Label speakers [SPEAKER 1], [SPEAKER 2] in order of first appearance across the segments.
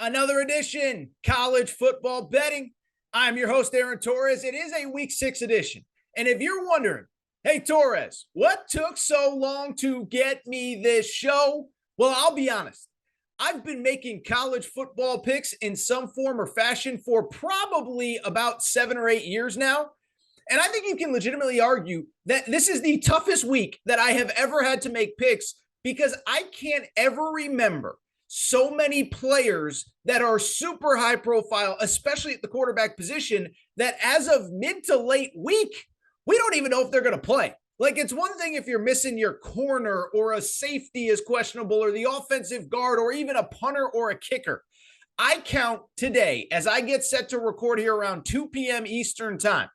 [SPEAKER 1] Another edition, college football betting. I'm your host, Aaron Torres. It is a week 6 edition. And if you're wondering, hey, Torres, what took so long to get me this show? Well, I'll be honest. I've been making college football picks in some form or fashion for probably about 7 or 8 years now. And I think you can legitimately argue that this is the toughest week that I have ever had to make picks because I can't ever remember so many players that are super high profile, especially at the quarterback position, that as of mid to late week, we don't even know if they're going to play. Like, it's one thing if you're missing your corner or a safety is questionable or the offensive guard or even a punter or a kicker. I count today, as I get set to record here around 2 p.m. Eastern time,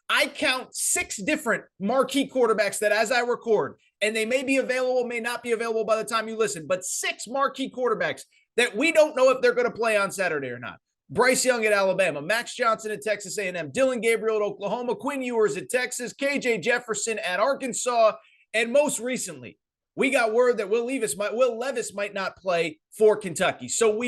[SPEAKER 1] I count 6 different marquee quarterbacks that as I record, and they may be available, may not be available by the time you listen, but 6 marquee quarterbacks that we don't know if they're going to play on Saturday or not. Bryce Young at Alabama, Max Johnson at Texas A&M, Dylan Gabriel at Oklahoma, Quinn Ewers at Texas, KJ Jefferson at Arkansas, and most recently, we got word that Will Levis might not play for Kentucky. So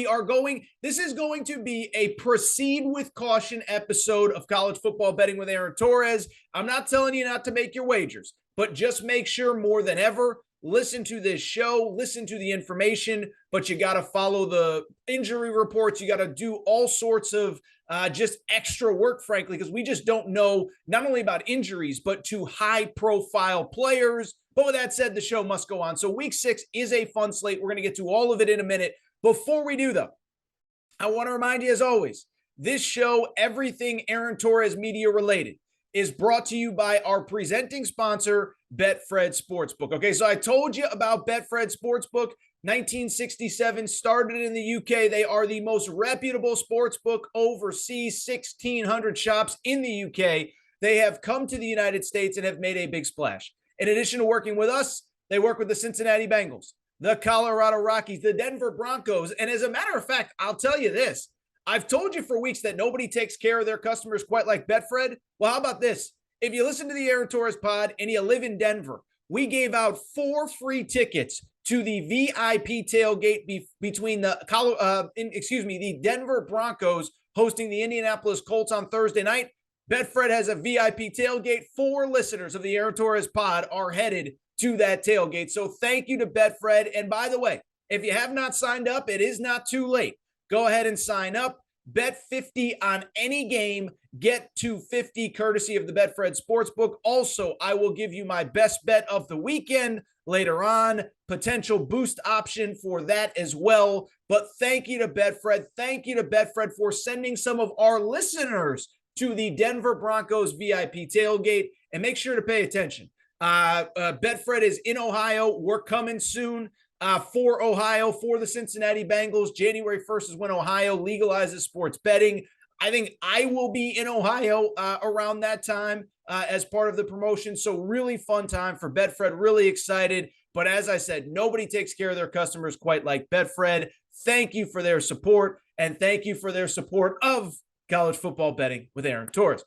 [SPEAKER 1] this is going to be a proceed with caution episode of college football betting with Aaron Torres. I'm not telling you not to make your wagers, but just make sure more than ever, listen to this show, listen to the information, but you got to follow the injury reports. You got to do all sorts of just extra work, frankly, because we just don't know not only about injuries, but to high profile players. But with that said, the show must go on. So week 6 is a fun slate. We're going to get to all of it in a minute. Before we do, though, I want to remind you, as always, this show, everything Aaron Torres media related, is brought to you by our presenting sponsor, Betfred Sportsbook. Okay, so I told you about Betfred Sportsbook. 1967, started in the UK. They are the most reputable sportsbook overseas, 1,600 shops in the UK. They have come to the United States and have made a big splash. In addition to working with us, they work with the Cincinnati Bengals, the Colorado Rockies, the Denver Broncos. And as a matter of fact, I'll tell you this. I've told you for weeks that nobody takes care of their customers quite like Betfred. Well, how about this? If you listen to the Aaron Torres pod and you live in Denver, we gave out 4 free tickets to the VIP tailgate between the Denver Broncos hosting the Indianapolis Colts on Thursday night. Betfred has a VIP tailgate. 4 listeners of the Aaron Torres pod are headed to that tailgate. So thank you to Betfred. And by the way, if you have not signed up, it is not too late. Go ahead and sign up. Bet 50 on any game. Get to 50 courtesy of the Betfred Sportsbook. Also, I will give you my best bet of the weekend later on. Potential boost option for that as well. But thank you to Betfred. Thank you to Betfred for sending some of our listeners to the Denver Broncos VIP tailgate. And make sure to pay attention. Betfred is in Ohio. We're coming soon. For Ohio, for the Cincinnati Bengals. January 1st is when Ohio legalizes sports betting. I think I will be in Ohio around that time as part of the promotion. So really fun time for Betfred, really excited. But as I said, nobody takes care of their customers quite like Betfred. Thank you for their support, and thank you for their support of college football betting with Aaron Torres.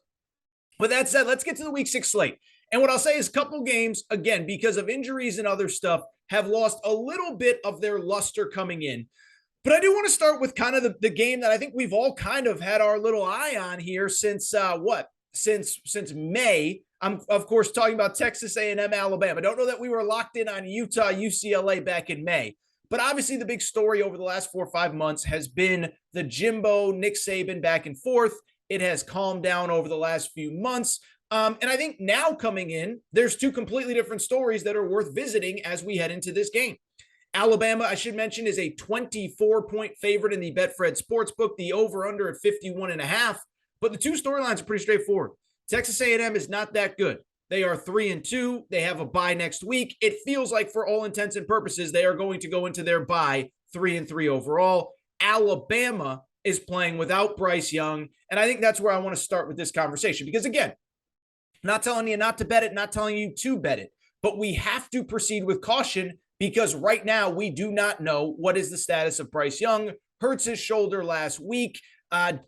[SPEAKER 1] With that said, let's get to the week 6 slate. And what I'll say is a couple games, again, because of injuries and other stuff, have lost a little bit of their luster coming in. But I do want to start with kind of the game that I think we've all kind of had our little eye on here since Since May. I'm, of course, talking about Texas A&M, Alabama. I don't know that we were locked in on Utah-UCLA back in May. But obviously the big story over the last 4 or 5 months has been the Jimbo, Nick Saban back and forth. It has calmed down over the last few months. And I think now coming in, there's 2 completely different stories that are worth visiting as we head into this game. Alabama, I should mention, is a 24-point favorite in the Betfred Sportsbook, the over-under at 51.5. But the 2 storylines are pretty straightforward. Texas A&M is not that good. They are 3-2. They have a bye next week. It feels like, for all intents and purposes, they are going to go into their bye 3-3 overall. Alabama is playing without Bryce Young, and I think that's where I want to start with this conversation. Because, again, not telling you not to bet it, not telling you to bet it, but we have to proceed with caution because right now we do not know what is the status of Bryce Young. Hurts his shoulder last week,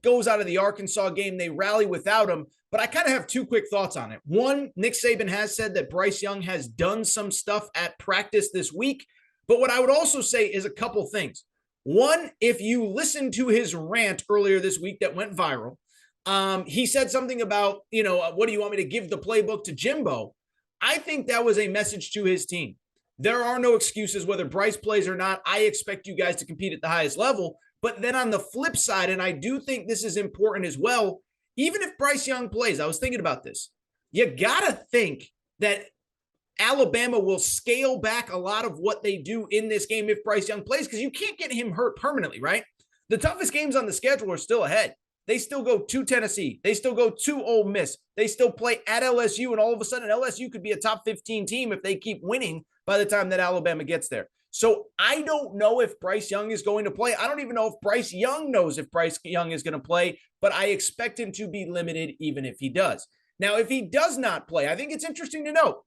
[SPEAKER 1] goes out of the Arkansas game. They rally without him, but I kind of have 2 quick thoughts on it. One, Nick Saban has said that Bryce Young has done some stuff at practice this week, but what I would also say is a couple things. One, if you listen to his rant earlier this week that went viral, he said something about, what do you want me to give the playbook to Jimbo? I think that was a message to his team. There are no excuses whether Bryce plays or not. I expect you guys to compete at the highest level. But then on the flip side, and I do think this is important as well, even if Bryce Young plays, I was thinking about this. You got to think that Alabama will scale back a lot of what they do in this game if Bryce Young plays, because you can't get him hurt permanently, right? The toughest games on the schedule are still ahead. They still go to Tennessee. They still go to Ole Miss. They still play at LSU, and all of a sudden LSU could be a top 15 team if they keep winning by the time that Alabama gets there. So I don't know if Bryce Young is going to play. I don't even know if Bryce Young knows if Bryce Young is going to play, but I expect him to be limited even if he does. Now, if he does not play, I think it's interesting to note,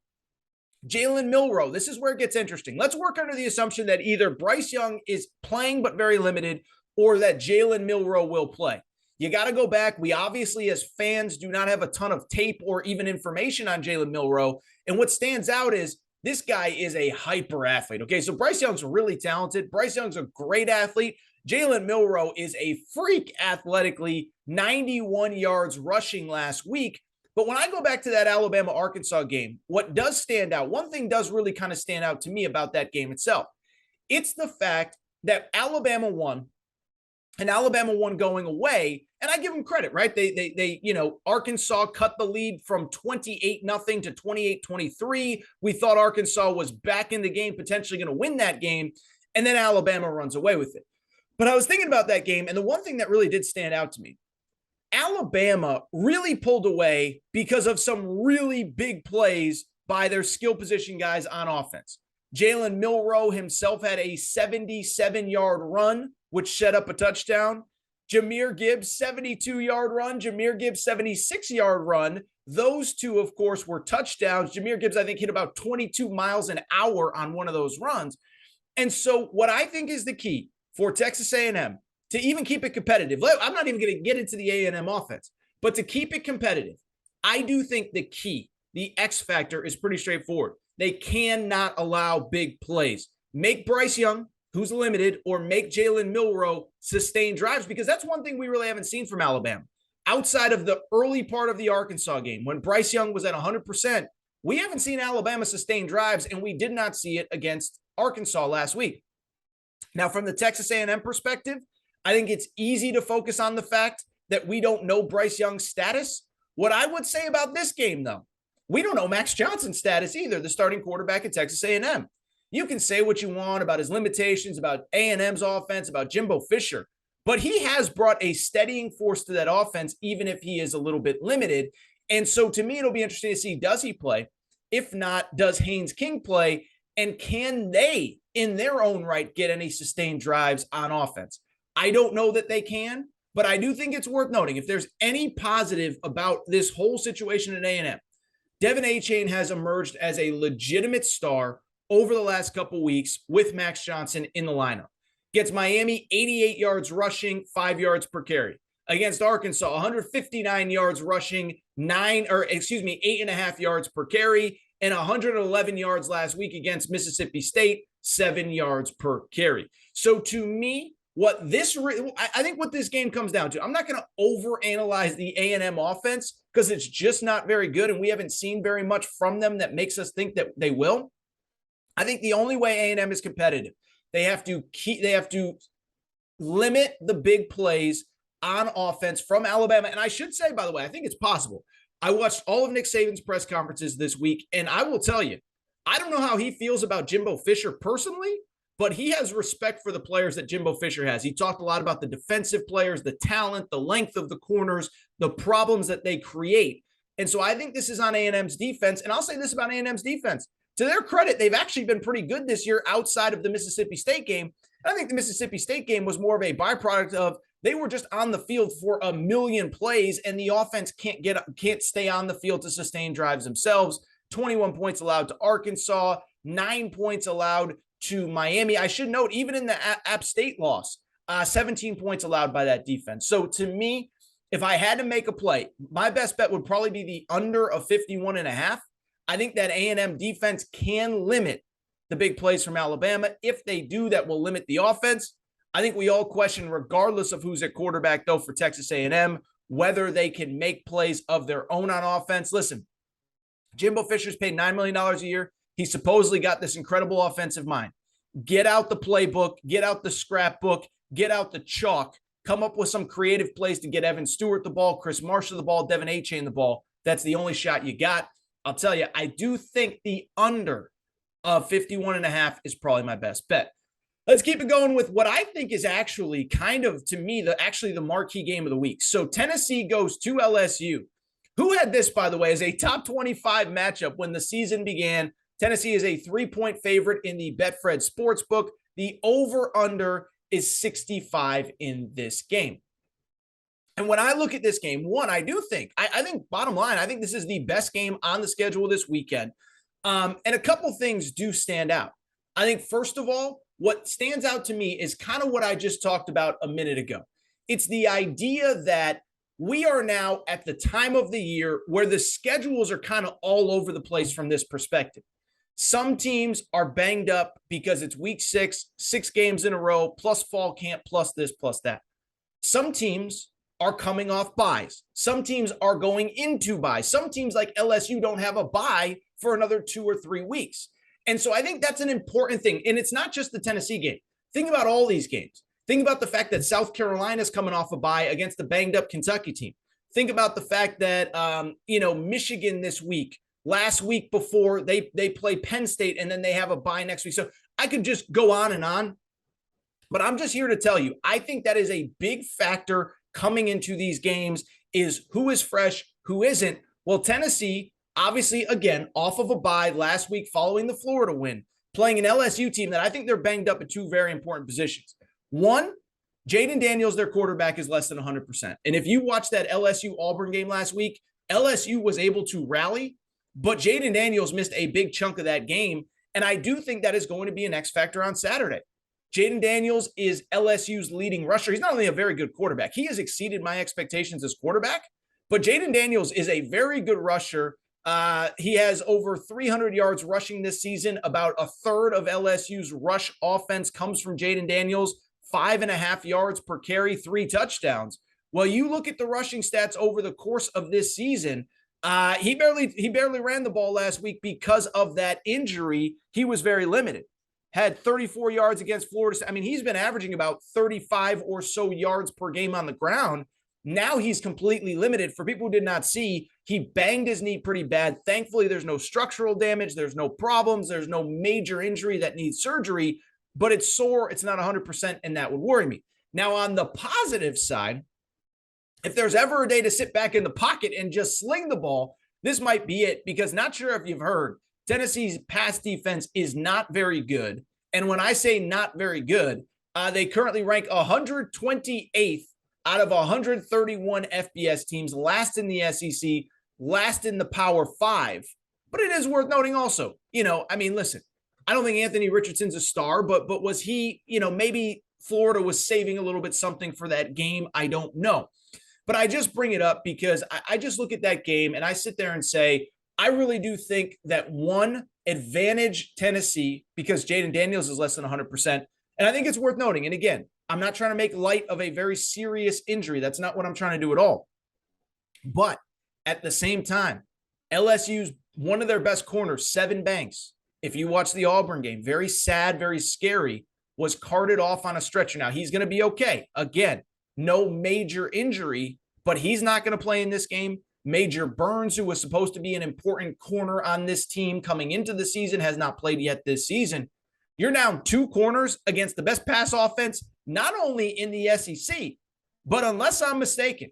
[SPEAKER 1] Jalen Milroe, this is where it gets interesting. Let's work under the assumption that either Bryce Young is playing but very limited, or that Jalen Milroe will play. You got to go back. We obviously, as fans, do not have a ton of tape or even information on Jalen Milroe. And what stands out is this guy is a hyper athlete. Okay, so Bryce Young's really talented. Bryce Young's a great athlete. Jalen Milroe is a freak athletically, 91 yards rushing last week. But when I go back to that Alabama-Arkansas game, what does stand out, one thing does really kind of stand out to me about that game itself. It's the fact that Alabama won, and Alabama won going away, and I give them credit, right? They Arkansas cut the lead from 28-0 to 28-23. We thought Arkansas was back in the game, potentially going to win that game, and then Alabama runs away with it. But I was thinking about that game, and the one thing that really did stand out to me, Alabama really pulled away because of some really big plays by their skill position guys on offense. Jalen Milroe himself had a 77-yard run, which set up a touchdown. Jahmyr Gibbs, 72-yard run. Jahmyr Gibbs, 76-yard run. Those two, of course, were touchdowns. Jahmyr Gibbs, I think, hit about 22 miles an hour on one of those runs. And so what I think is the key for Texas A&M to even keep it competitive, I'm not even going to get into the A&M offense, but to keep it competitive, I do think the key, the X factor, is pretty straightforward. They cannot allow big plays. Make Bryce Young, who's limited, or make Jalen Milroe sustain drives, because that's one thing we really haven't seen from Alabama. Outside of the early part of the Arkansas game, when Bryce Young was at 100%, we haven't seen Alabama sustain drives, and we did not see it against Arkansas last week. Now, from the Texas A&M perspective, I think it's easy to focus on the fact that we don't know Bryce Young's status. What I would say about this game, though, we don't know Max Johnson's status either, the starting quarterback at Texas A&M. You can say what you want about his limitations, about A&M's offense, about Jimbo Fisher, but he has brought a steadying force to that offense, even if he is a little bit limited. And so to me, it'll be interesting to see, does he play? If not, does Haynes King play? And can they, in their own right, get any sustained drives on offense? I don't know that they can, but I do think it's worth noting, if there's any positive about this whole situation at A&M, Devin Achane has emerged as a legitimate star over the last couple weeks with Max Johnson in the lineup. Gets Miami 88 yards rushing, 5 yards per carry. Against Arkansas, 159 yards rushing, 8.5 yards per carry, and 111 yards last week against Mississippi State, 7 yards per carry. So to me, I think what this game comes down to, I'm not going to overanalyze the A&M offense because it's just not very good, and we haven't seen very much from them that makes us think that they will. I think the only way A&M is competitive, they have to limit the big plays on offense from Alabama. And I should say, by the way, I think it's possible. I watched all of Nick Saban's press conferences this week, and I will tell you, I don't know how he feels about Jimbo Fisher personally, but he has respect for the players that Jimbo Fisher has. He talked a lot about the defensive players, the talent, the length of the corners, the problems that they create. And so I think this is on A&M's defense. And I'll say this about A&M's defense. To their credit, they've actually been pretty good this year outside of the Mississippi State game. I think the Mississippi State game was more of a byproduct of they were just on the field for a million plays, and the offense can't stay on the field to sustain drives themselves. 21 points allowed to Arkansas, 9 points allowed to Miami. I should note, even in the App State loss, 17 points allowed by that defense. So to me, if I had to make a play, my best bet would probably be the under of 51.5. I think that A&M defense can limit the big plays from Alabama. If they do, that will limit the offense. I think we all question, regardless of who's at quarterback, though, for Texas A&M, whether they can make plays of their own on offense. Listen, Jimbo Fisher's paid $9 million a year. He supposedly got this incredible offensive mind. Get out the playbook, get out the scrapbook, get out the chalk, come up with some creative plays to get Evan Stewart the ball, Chris Marshall the ball, Devin Achane the ball. That's the only shot you got. I'll tell you, I do think the under of 51.5 is probably my best bet. Let's keep it going with what I think is actually kind of, to me, the marquee game of the week. So Tennessee goes to LSU. Who had this, by the way, as a top 25 matchup when the season began? Tennessee is a 3-point favorite in the Betfred Sportsbook. The over-under is 65 in this game. And when I look at this game, one, I do think, I think bottom line, I think this is the best game on the schedule this weekend. And a couple things do stand out. I think, first of all, what stands out to me is kind of what I just talked about a minute ago. It's the idea that we are now at the time of the year where the schedules are kind of all over the place from this perspective. Some teams are banged up because it's week 6 games in a row, plus fall camp, plus this, plus that. Some teams are coming off buys. Some teams are going into buys. Some teams like LSU don't have a bye for another 2 or 3 weeks. And so I think that's an important thing. And it's not just the Tennessee game. Think about all these games. Think about the fact that South Carolina's coming off a bye against the banged up Kentucky team. Think about the fact that, Michigan this week, last week before they play Penn State, and then they have a bye next week. So I could just go on, but I'm just here to tell you, I think that is a big factor coming into these games is who is fresh, who isn't. Well, Tennessee, obviously, again, off of a bye last week following the Florida win, playing an LSU team that I think they're banged up at 2 very important positions. One, Jaden Daniels, their quarterback, is less than 100%. And if you watch that LSU-Auburn game last week, LSU was able to rally, but Jaden Daniels missed a big chunk of that game. And I do think that is going to be an X factor on Saturday. Jaden Daniels is LSU's leading rusher. He's not only a very good quarterback, he has exceeded my expectations as quarterback, but Jaden Daniels is a very good rusher. He has over 300 yards rushing this season. About a third of LSU's rush offense comes from Jaden Daniels, 5.5 yards per carry, 3 touchdowns. Well, you look at the rushing stats over the course of this season, he barely ran the ball last week because of that injury. He was very limited. Had 34 yards against Florida. I mean, he's been averaging about 35 or so yards per game on the ground. Now he's completely limited. For people who did not see, he banged his knee pretty bad. Thankfully, there's no structural damage. There's no problems. There's no major injury that needs surgery, but it's sore. It's not 100%, and that would worry me. Now, on the positive side, if there's ever a day to sit back in the pocket and just sling the ball, this might be it, because not sure if you've heard, Tennessee's pass defense is not very good. And when I say not very good, they currently rank 128th out of 131 FBS teams, last in the SEC, last in the Power 5. But it is worth noting also, listen, I don't think Anthony Richardson's a star, but was he, maybe Florida was saving a little bit something for that game. I don't know. But I just bring it up because I just look at that game and I sit there and say, I really do think that one, advantage Tennessee because Jaden Daniels is less than 100%. And I think it's worth noting. And again, I'm not trying to make light of a very serious injury. That's not what I'm trying to do at all. But at the same time, LSU's one of their best corners, Sevyn Banks, if you watch the Auburn game, very sad, very scary, was carted off on a stretcher. Now, he's going to be okay. Again, no major injury, but he's not going to play in this game. Major Burns, who was supposed to be an important corner on this team coming into the season, has not played yet this season. You're down 2 corners against the best pass offense, not only in the SEC, but unless I'm mistaken,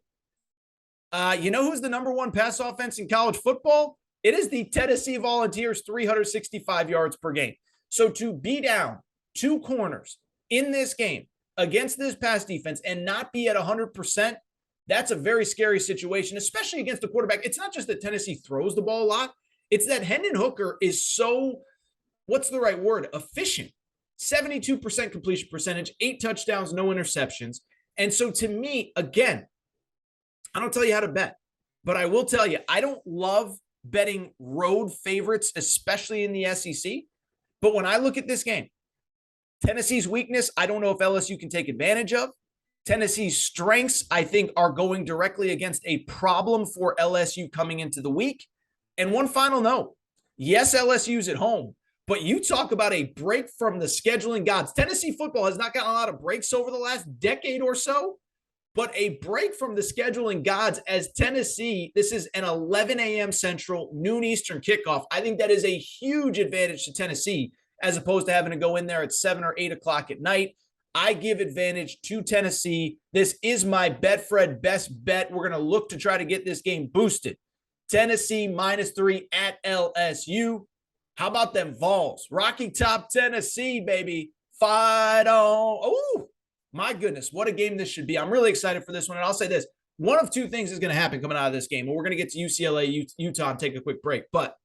[SPEAKER 1] who's the number 1 pass offense in college football? It is the Tennessee Volunteers, 365 yards per game. So to be down 2 corners in this game against this pass defense and not be at 100%, that's a very scary situation, especially against a quarterback. It's not just that Tennessee throws the ball a lot. It's that Hendon Hooker is so, what's the right word? Efficient. 72% completion percentage, 8 touchdowns, no interceptions. And so to me, again, I don't tell you how to bet, but I will tell you, I don't love betting road favorites, especially in the SEC. But when I look at this game, Tennessee's weakness, I don't know if LSU can take advantage of. Tennessee's strengths, I think, are going directly against a problem for LSU coming into the week. And one final note. Yes, LSU's at home, but you talk about a break from the scheduling gods. Tennessee football has not gotten a lot of breaks over the last decade or so, but a break from the scheduling gods as Tennessee, this is an 11 a.m. Central, noon Eastern kickoff. I think that is a huge advantage to Tennessee as opposed to having to go in there at 7 or 8 o'clock at night. I give advantage to Tennessee. This is my Betfred best bet. We're going to look to try to get this game boosted. Tennessee -3 at LSU. How about them Vols? Rocky Top, Tennessee, baby. Fight on. Oh, my goodness. What a game this should be. I'm really excited for this one. And I'll say this. One of two things is going to happen coming out of this game. And we're going to get to UCLA, Utah, and take a quick break. But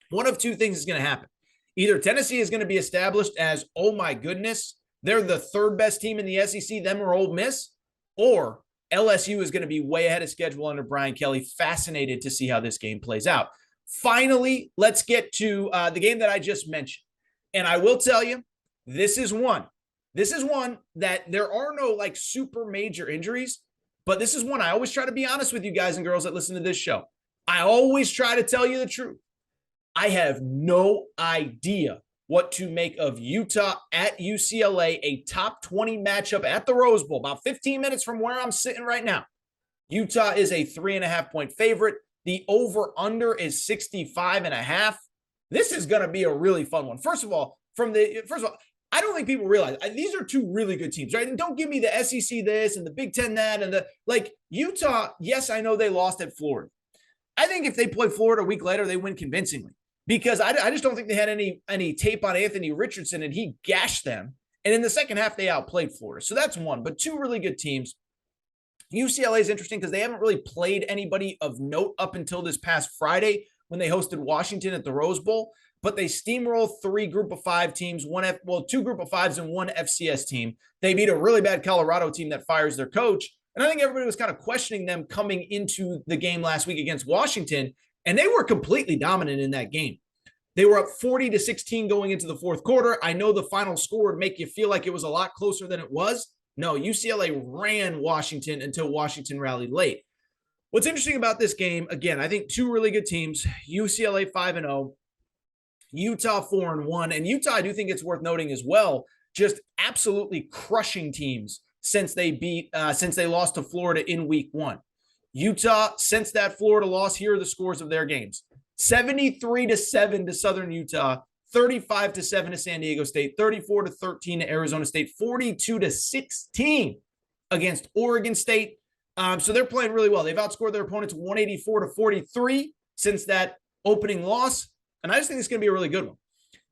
[SPEAKER 1] one of two things is going to happen. Either Tennessee is going to be established as, oh my goodness, they're the third best team in the SEC, them or Ole Miss, or LSU is going to be way ahead of schedule under Brian Kelly. Fascinated to see how this game plays out. Finally, let's get to the game that I just mentioned. And I will tell you, this is one that there are no like super major injuries, but this is one I always try to be honest with you guys and girls that listen to this show. I always try to tell you the truth. I have no idea what to make of Utah at UCLA, a top 20 matchup at the Rose Bowl, about 15 minutes from where I'm sitting right now. Utah is a 3.5-point favorite. The over-under is 65.5. This is going to be a really fun one. First of all, I don't think people realize these are two really good teams, right? And don't give me the SEC this and the Big Ten that and Utah. Yes, I know they lost at Florida. I think if they play Florida a week later, they win convincingly. Because I just don't think they had any tape on Anthony Richardson, and he gashed them. And in the second half, they outplayed Florida. So that's one. But two really good teams. UCLA is interesting because they haven't really played anybody of note up until this past Friday when they hosted Washington at the Rose Bowl. But they steamroll 3 Group of 5 teams, 2 Group of 5s and 1 FCS team. They beat a really bad Colorado team that fires their coach. And I think everybody was kind of questioning them coming into the game last week against Washington. And they were completely dominant in that game. They were up 40-16 going into the fourth quarter. I know the final score would make you feel like it was a lot closer than it was. No, UCLA ran Washington until Washington rallied late. What's interesting about this game, again, I think two really good teams, UCLA 5-0, Utah 4-1. And Utah, I do think it's worth noting as well, just absolutely crushing teams since they lost to Florida in week 1. Utah, since that Florida loss, here are the scores of their games. 73-7 to Southern Utah, 35-7 to San Diego State, 34-13 to Arizona State, 42-16 against Oregon State. So they're playing really well. They've outscored their opponents 184-43 since that opening loss. And I just think it's going to be a really good one.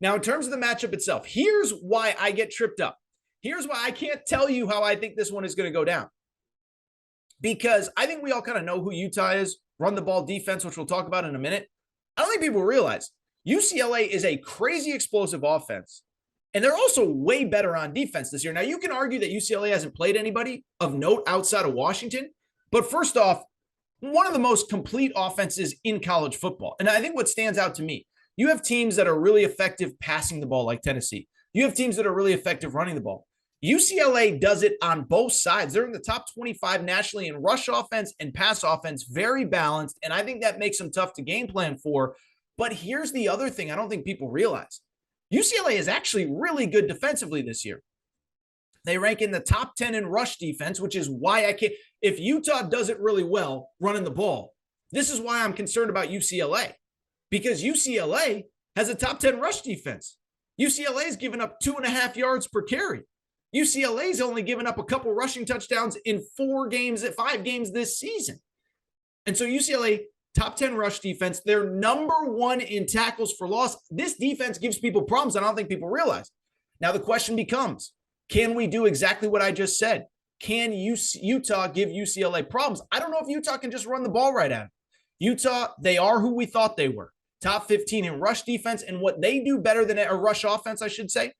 [SPEAKER 1] Now, in terms of the matchup itself, here's why I get tripped up. Here's why I can't tell you how I think this one is going to go down. Because I think we all kind of know who Utah is, run the ball defense, which we'll talk about in a minute. I don't think people realize UCLA is a crazy explosive offense, and they're also way better on defense this year. Now, you can argue that UCLA hasn't played anybody of note outside of Washington, but first off, one of the most complete offenses in college football. And I think what stands out to me, you have teams that are really effective passing the ball like Tennessee. You have teams that are really effective running the ball. UCLA does it on both sides. They're in the top 25 nationally in rush offense and pass offense, very balanced, and I think that makes them tough to game plan for. But here's the other thing I don't think people realize. UCLA is actually really good defensively this year. They rank in the top 10 in rush defense, which is why I can't. If Utah does it really well running the ball, this is why I'm concerned about UCLA, because UCLA has a top 10 rush defense. UCLA is giving up 2.5 yards per carry. UCLA's only given up a couple rushing touchdowns in 5 games this season. And so UCLA, top 10 rush defense, they're number 1 in tackles for loss. This defense gives people problems, and I don't think people realize. Now the question becomes, can we do exactly what I just said? Can Utah give UCLA problems? I don't know if Utah can just run the ball right at them. Utah, they are who we thought they were. Top 15 in rush defense, and what they do better than a rush offense, I should say.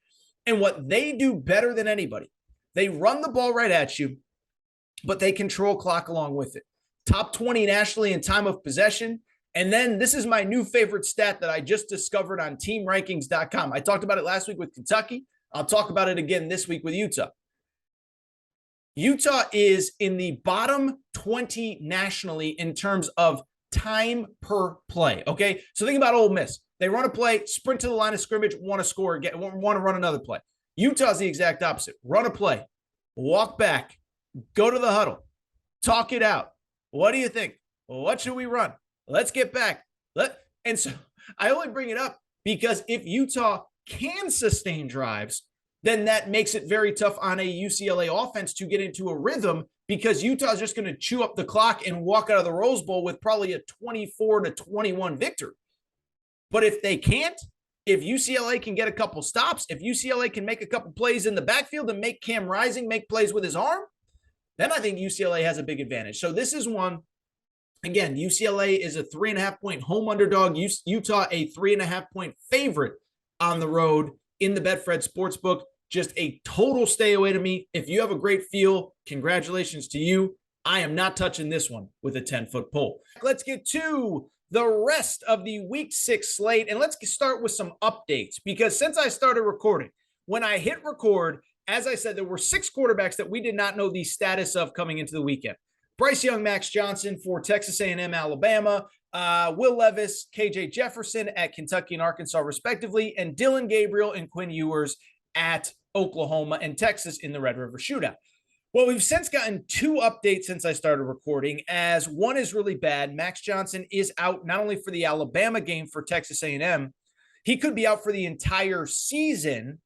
[SPEAKER 1] And what they do better than anybody, they run the ball right at you, but they control clock along with it. Top 20 nationally in time of possession. And then this is my new favorite stat that I just discovered on teamrankings.com. I talked about it last week with Kentucky. I'll talk about it again this week with Utah. Utah is in the bottom 20 nationally in terms of time per play. Okay. So think about Ole Miss. They run a play, sprint to the line of scrimmage, want to score, want to run another play. Utah's the exact opposite. Run a play, walk back, go to the huddle, talk it out. What do you think? What should we run? Let's get back. And so I only bring it up because if Utah can sustain drives, then that makes it very tough on a UCLA offense to get into a rhythm, because Utah's just going to chew up the clock and walk out of the Rose Bowl with probably a 24-21 victory. But if they can't, if UCLA can get a couple stops, if UCLA can make a couple plays in the backfield and make Cam Rising make plays with his arm, then I think UCLA has a big advantage. So this is one. Again, UCLA is a 3.5-point home underdog. Utah a 3.5-point favorite on the road in the Betfred Sportsbook. Just a total stay away to me. If you have a great feel, congratulations to you. I am not touching this one with a 10-foot pole. Let's get to the rest of the Week 6 slate, and let's start with some updates, because since I started recording, when I hit record, as I said, there were 6 quarterbacks that we did not know the status of coming into the weekend. Bryce Young, Max Johnson for Texas A&M, Alabama, Will Levis, KJ Jefferson at Kentucky and Arkansas, respectively, and Dillon Gabriel and Quinn Ewers at Oklahoma and Texas in the Red River Shootout. Well, we've since gotten 2 updates since I started recording, as one is really bad. Max Johnson is out not only for the Alabama game for Texas A&M, he could be out for the entire season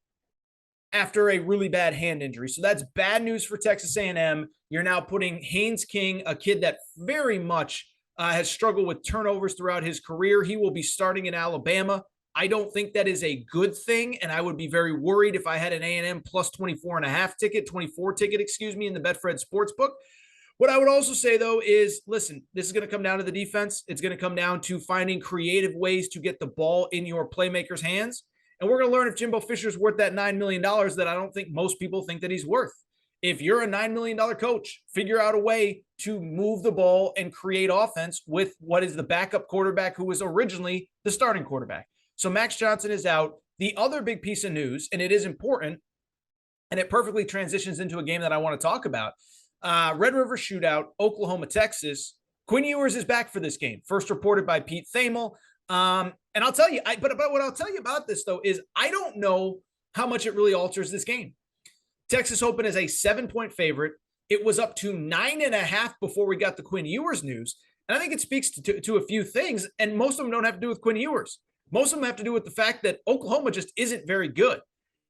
[SPEAKER 1] after a really bad hand injury. So that's bad news for Texas A&M. You're now putting Haynes King, a kid that very much has struggled with turnovers throughout his career. He will be starting in Alabama. I don't think that is a good thing, and I would be very worried if I had an A&M plus 24 ticket in the Betfred Sportsbook. What I would also say, though, is, listen, this is going to come down to the defense. It's going to come down to finding creative ways to get the ball in your playmakers' hands. And we're going to learn if Jimbo Fisher's worth that $9 million that I don't think most people think that he's worth. If you're a $9 million coach, figure out a way to move the ball and create offense with what is the backup quarterback who was originally the starting quarterback. So Max Johnson is out. The other big piece of news, and it is important, and it perfectly transitions into a game that I want to talk about, Red River Shootout, Oklahoma, Texas. Quinn Ewers is back for this game, first reported by Pete Thamel. And I'll tell you, but what I'll tell you about this, though, is I don't know how much it really alters this game. Texas opened as a 7-point favorite. It was up to 9.5 before we got the Quinn Ewers news. And I think it speaks to a few things, and most of them don't have to do with Quinn Ewers. Most of them have to do with the fact that Oklahoma just isn't very good.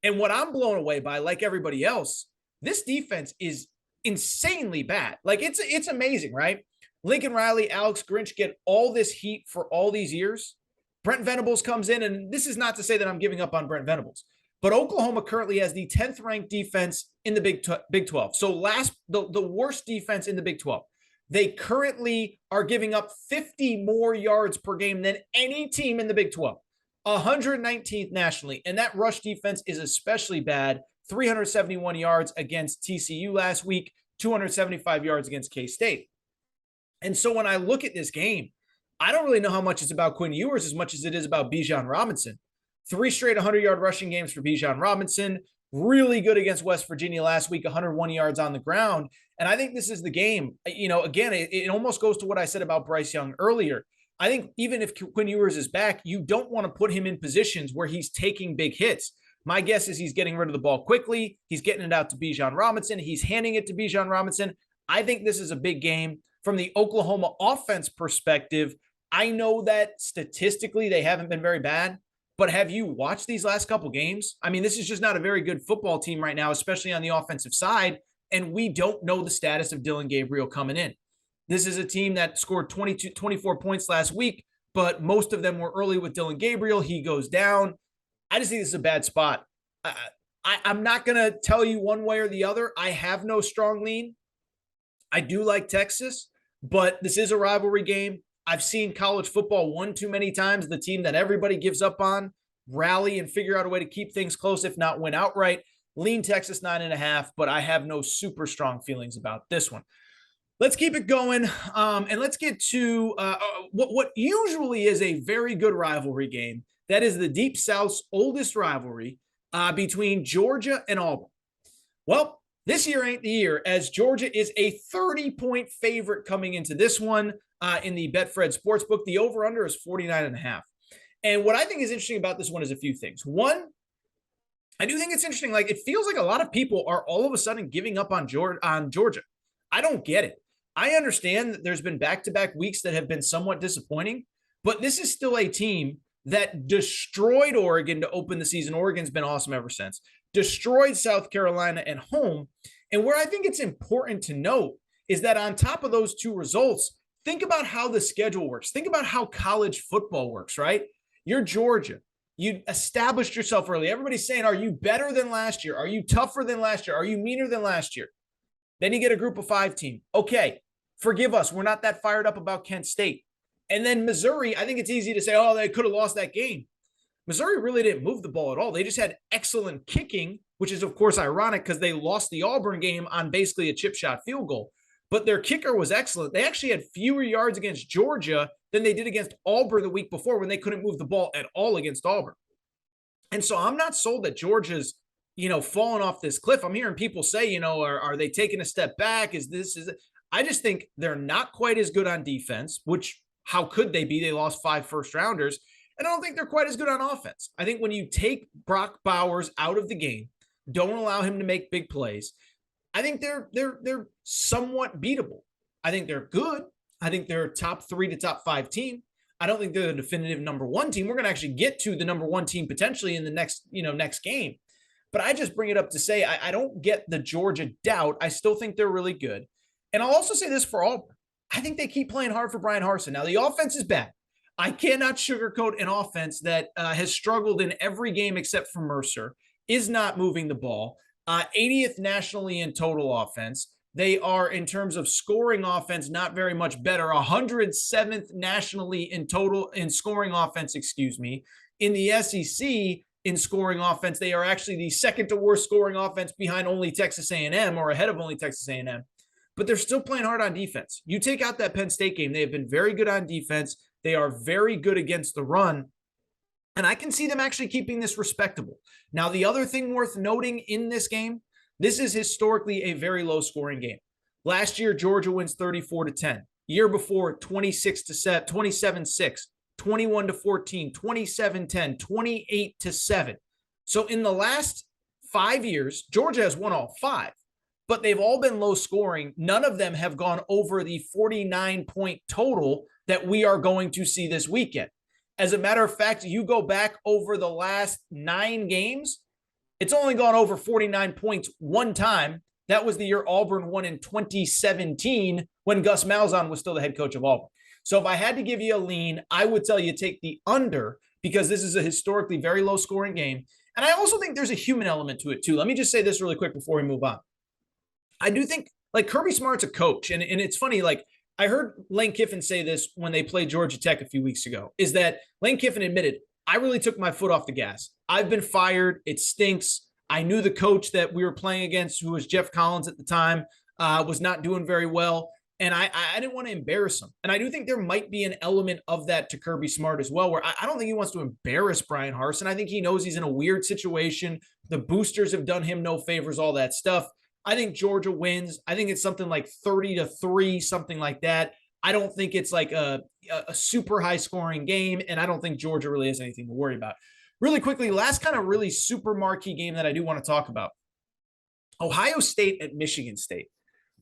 [SPEAKER 1] And what I'm blown away by, like everybody else, this defense is insanely bad. Like, it's amazing, right? Lincoln Riley, Alex Grinch get all this heat for all these years. Brent Venables comes in, and this is not to say that I'm giving up on Brent Venables, but Oklahoma currently has the 10th ranked defense in the Big 12. So the worst defense in the Big 12. They currently are giving up 50 more yards per game than any team in the Big 12, 119th nationally. And that rush defense is especially bad. 371 yards against TCU last week, 275 yards against K-State. And so when I look at this game, I don't really know how much it's about Quinn Ewers as much as it is about Bijan Robinson. 3 straight 100-yard rushing games for Bijan Robinson. Really good against West Virginia last week, 101 yards on the ground. And I think this is the game. You know, again, it almost goes to what I said about Bryce Young earlier. I think even if Quinn Ewers is back, you don't want to put him in positions where he's taking big hits. My guess is he's getting rid of the ball quickly. He's getting it out to Bijan Robinson. He's handing it to Bijan Robinson. I think this is a big game. From the Oklahoma offense perspective, I know that statistically they haven't been very bad, but have you watched these last couple games? I mean, this is just not a very good football team right now, especially on the offensive side, and we don't know the status of Dillon Gabriel coming in. This is a team that scored 24 points last week, but most of them were early with Dillon Gabriel. He goes down. I just think this is a bad spot. I'm not going to tell you one way or the other. I have no strong lean. I do like Texas, but this is a rivalry game. I've seen college football one too many times, the team that everybody gives up on, rally and figure out a way to keep things close, if not win outright. Lean Texas 9.5, but I have no super strong feelings about this one. Let's keep it going, and let's get to what usually is a very good rivalry game. That is the Deep South's oldest rivalry, between Georgia and Auburn. Well, this year ain't the year, as Georgia is a 30-point favorite coming into this one in the Betfred Sportsbook. The over-under is 49.5. And what I think is interesting about this one is a few things. One, I do think it's interesting. Like, it feels like a lot of people are all of a sudden giving up on Georgia. I don't get it. I understand that there's been back-to-back weeks that have been somewhat disappointing, but this is still a team that destroyed Oregon to open the season. Oregon's been awesome ever since. Destroyed South Carolina at home. And where I think it's important to note is that on top of those two results, think about how the schedule works. Think about how college football works, right? You're Georgia. You established yourself early. Everybody's saying, are you better than last year? Are you tougher than last year? Are you meaner than last year? Then you get a group of 5 team. Okay, forgive us. We're not that fired up about Kent State. And then Missouri, I think it's easy to say, oh, they could have lost that game. Missouri really didn't move the ball at all. They just had excellent kicking, which is, of course, ironic because they lost the Auburn game on basically a chip shot field goal. But their kicker was excellent. They actually had fewer yards against Georgia than they did against Auburn the week before when they couldn't move the ball at all against Auburn. And so I'm not sold that Georgia's, falling off this cliff. I'm hearing people say, are they taking a step back? I just think they're not quite as good on defense, which how could they be? They lost 5 first-rounders. And I don't think they're quite as good on offense. I think when you take Brock Bowers out of the game, don't allow him to make big plays, I think they're somewhat beatable. I think they're good. I think they're a top 3 to top 5 team. I don't think they're the definitive number 1 team. We're going to actually get to the number 1 team potentially in the next game. But I just bring it up to say I don't get the Georgia doubt. I still think they're really good. And I'll also say this for Auburn. I think they keep playing hard for Brian Harsin. Now, the offense is bad. I cannot sugarcoat an offense that has struggled in every game except for Mercer, is not moving the ball, 80th nationally in total offense. They are, in terms of scoring offense, not very much better, 107th nationally in total in scoring offense, In the SEC in scoring offense, they are actually the second to worst scoring offense behind only Texas A&M, or ahead of only Texas A&M. But they're still playing hard on defense. You take out that Penn State game, they have been very good on defense. They are very good against the run. And I can see them actually keeping this respectable. Now, the other thing worth noting in this game, this is historically a very low scoring game. Last year, Georgia wins 34-10. Year before, 26-7, 27-6, 21-14, 27-10, 28-7. So in the last 5 years, Georgia has won all 5, but they've all been low scoring. None of them have gone over the 49-point total that we are going to see this weekend. As a matter of fact, you go back over the last 9 games, it's only gone over 49 points one time. That was the year Auburn won in 2017 when Gus Malzahn was still the head coach of Auburn. So if I had to give you a lean, I would tell you take the under, because this is a historically very low scoring game. And I also think there's a human element to it too. Let me just say this really quick before we move on. I do think Kirby Smart's a coach. And it's funny, I heard Lane Kiffin say this when they played Georgia Tech a few weeks ago, is that Lane Kiffin admitted, I really took my foot off the gas. I've been fired. It stinks. I knew the coach that we were playing against, who was Jeff Collins at the time, was not doing very well. And I didn't want to embarrass him. And I do think there might be an element of that to Kirby Smart as well, where I don't think he wants to embarrass Brian Harsin. I think he knows he's in a weird situation. The boosters have done him no favors, all that stuff. I think Georgia wins. I think it's something like 30-3, something like that. I don't think it's like a super high scoring game, and I don't think Georgia really has anything to worry about. Really quickly, last kind of really super marquee game that I do want to talk about. Ohio State at Michigan State.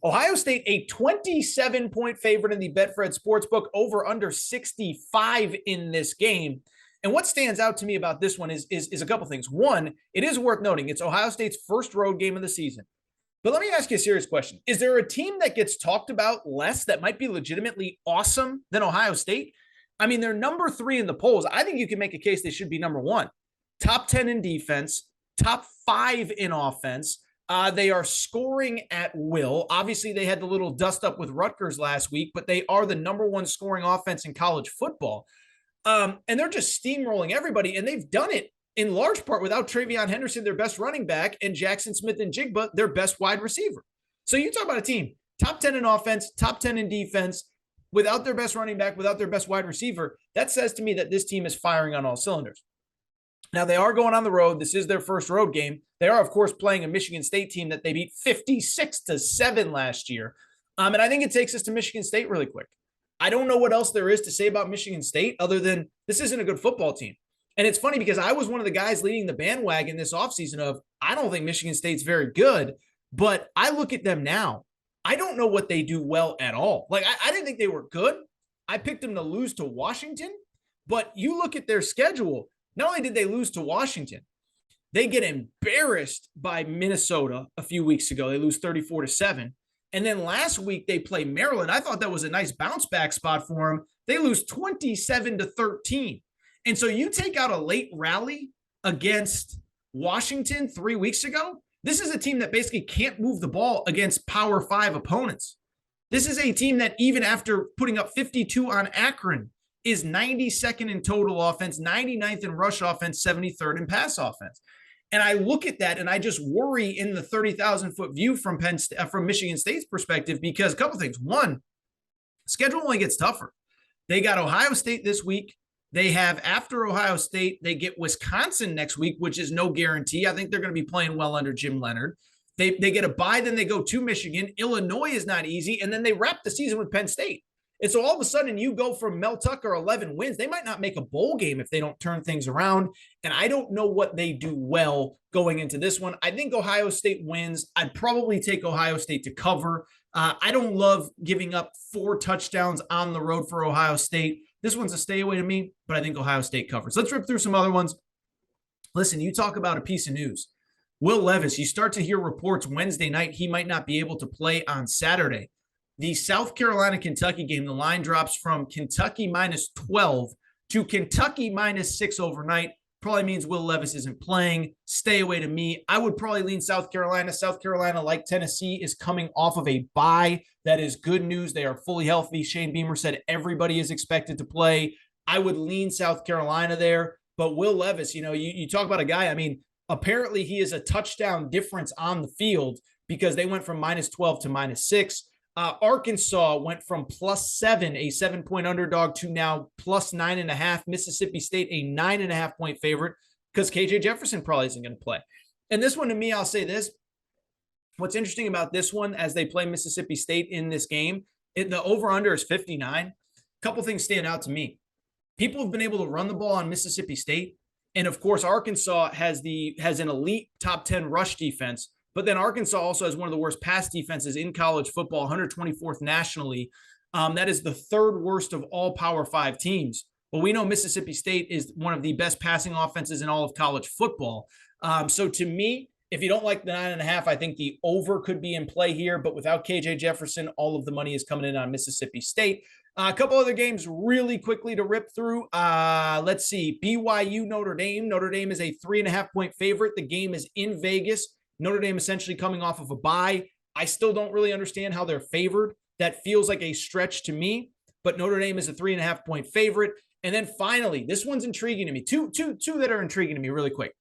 [SPEAKER 1] Ohio State, a 27-point favorite in the Betfred Sportsbook, over under 65 in this game. And what stands out to me about this one is a couple things. One, it is worth noting it's Ohio State's first road game of the season. But let me ask you a serious question. Is there a team that gets talked about less that might be legitimately awesome than Ohio State? I mean, they're number 3 in the polls. I think you can make a case they should be number 1. Top 10 in defense, top 5 in offense. They are scoring at will. Obviously, they had the little dust up with Rutgers last week, but they are the number 1 scoring offense in college football. And they're just steamrolling everybody, and they've done it in large part without Travion Henderson, their best running back, and Jackson Smith-Njigba, their best wide receiver. So you talk about a team, top 10 in offense, top 10 in defense, without their best running back, without their best wide receiver. That says to me that this team is firing on all cylinders. Now, they are going on the road. This is their first road game. They are, of course, playing a Michigan State team that they beat 56-7 last year. And I think it takes us to Michigan State really quick. I don't know what else there is to say about Michigan State other than this isn't a good football team. And it's funny because I was one of the guys leading the bandwagon this offseason of, I don't think Michigan State's very good, but I look at them now. I don't know what they do well at all. Like, I didn't think they were good. I picked them to lose to Washington, but you look at their schedule. Not only did they lose to Washington, they get embarrassed by Minnesota a few weeks ago. They lose 34-7. And then last week they play Maryland. I thought that was a nice bounce back spot for them. They lose 27-13. And so you take out a late rally against Washington 3 weeks ago. This is a team that basically can't move the ball against Power 5 opponents. This is a team that even after putting up 52 on Akron is 92nd in total offense, 99th in rush offense, 73rd in pass offense. And I look at that and I just worry in the 30,000-foot view from Michigan State's perspective, because a couple things. One, schedule only gets tougher. They got Ohio State this week. They have, after Ohio State, they get Wisconsin next week, which is no guarantee. I think they're going to be playing well under Jim Leonard. They get a bye, then they go to Michigan. Illinois is not easy. And then they wrap the season with Penn State. And so all of a sudden you go from Mel Tucker 11 wins. They might not make a bowl game if they don't turn things around. And I don't know what they do well going into this one. I think Ohio State wins. I'd probably take Ohio State to cover. I don't love giving up 4 touchdowns on the road for Ohio State. This one's a stay away to me, but I think Ohio State covers. Let's rip through some other ones. Listen, you talk about a piece of news. Will Levis, you start to hear reports Wednesday night he might not be able to play on Saturday. The South Carolina-Kentucky game, the line drops from Kentucky -12 to Kentucky -6 overnight. Probably means Will Levis isn't playing. Stay away to me. I would probably lean South Carolina. South Carolina, like Tennessee, is coming off of a bye. That is good news. They are fully healthy. Shane Beamer said everybody is expected to play. I would lean South Carolina there. But Will Levis, you talk about a guy, apparently he is a touchdown difference on the field because they went from -12 to -6. Arkansas went from +7, a 7-point underdog, to now +9.5. Mississippi State, a 9.5-point favorite because KJ Jefferson probably isn't going to play. And this one, to me, I'll say this. What's interesting about this one as they play Mississippi State in this game, the over-under is 59. A couple things stand out to me. People have been able to run the ball on Mississippi State. And, of course, Arkansas has an elite top 10 rush defense. But then Arkansas also has one of the worst pass defenses in college football, 124th nationally. That is the third worst of all Power 5 teams. Well, we know Mississippi State is one of the best passing offenses in all of college football. So to me, if you don't like the 9.5, I think the over could be in play here. But without KJ Jefferson, all of the money is coming in on Mississippi State. A couple other games really quickly to rip through. Let's see. BYU Notre Dame. Notre Dame is a 3.5-point favorite. The game is in Vegas. Notre Dame essentially coming off of a bye. I still don't really understand how they're favored. That feels like a stretch to me, but Notre Dame is a 3.5-point favorite. And then finally, this one's intriguing to me. Two that are intriguing to me really quick.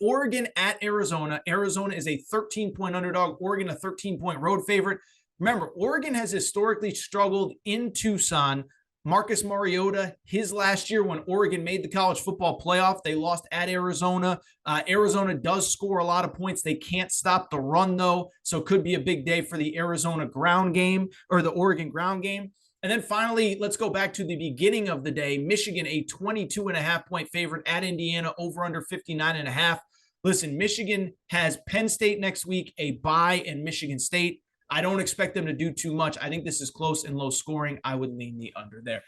[SPEAKER 1] Oregon at Arizona. Arizona is a 13-point underdog. Oregon a 13-point road favorite. Remember, Oregon has historically struggled in Tucson. Marcus Mariota, his last year when Oregon made the college football playoff, they lost at Arizona. Arizona does score a lot of points. They can't stop the run, though, so it could be a big day for the Arizona ground game or the Oregon ground game. And then finally, let's go back to the beginning of the day. Michigan, a 22.5-point favorite at Indiana, over under 59.5. Listen, Michigan has Penn State next week, a bye, and Michigan State. I don't expect them to do too much. I think this is close and low scoring. I would lean the under there.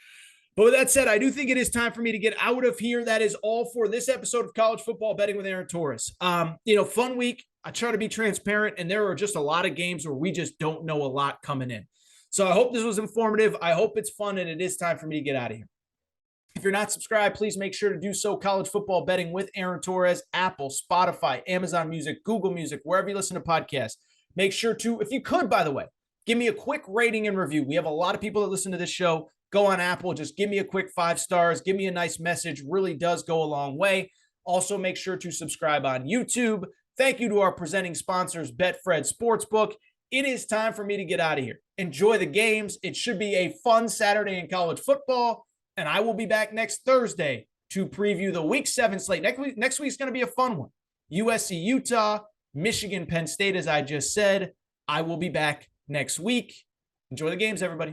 [SPEAKER 1] But with that said, I do think it is time for me to get out of here. That is all for this episode of College Football Betting with Aaron Torres. Fun week. I try to be transparent, and there are just a lot of games where we just don't know a lot coming in. So I hope this was informative. I hope it's fun, and it is time for me to get out of here. If you're not subscribed, please make sure to do so. College Football Betting with Aaron Torres, Apple, Spotify, Amazon Music, Google Music, wherever you listen to podcasts. Make sure to, if you could, by the way, give me a quick rating and review. We have a lot of people that listen to this show. Go on Apple, just give me a quick 5 stars. Give me a nice message. Really does go a long way. Also, make sure to subscribe on YouTube. Thank you to our presenting sponsors, Betfred Sportsbook. It is time for me to get out of here. Enjoy the games. It should be a fun Saturday in college football, and I will be back next Thursday to preview the Week 7 slate. Next week's going to be a fun one. USC, Utah, Michigan, Penn State, as I just said. I will be back next week. Enjoy the games, everybody.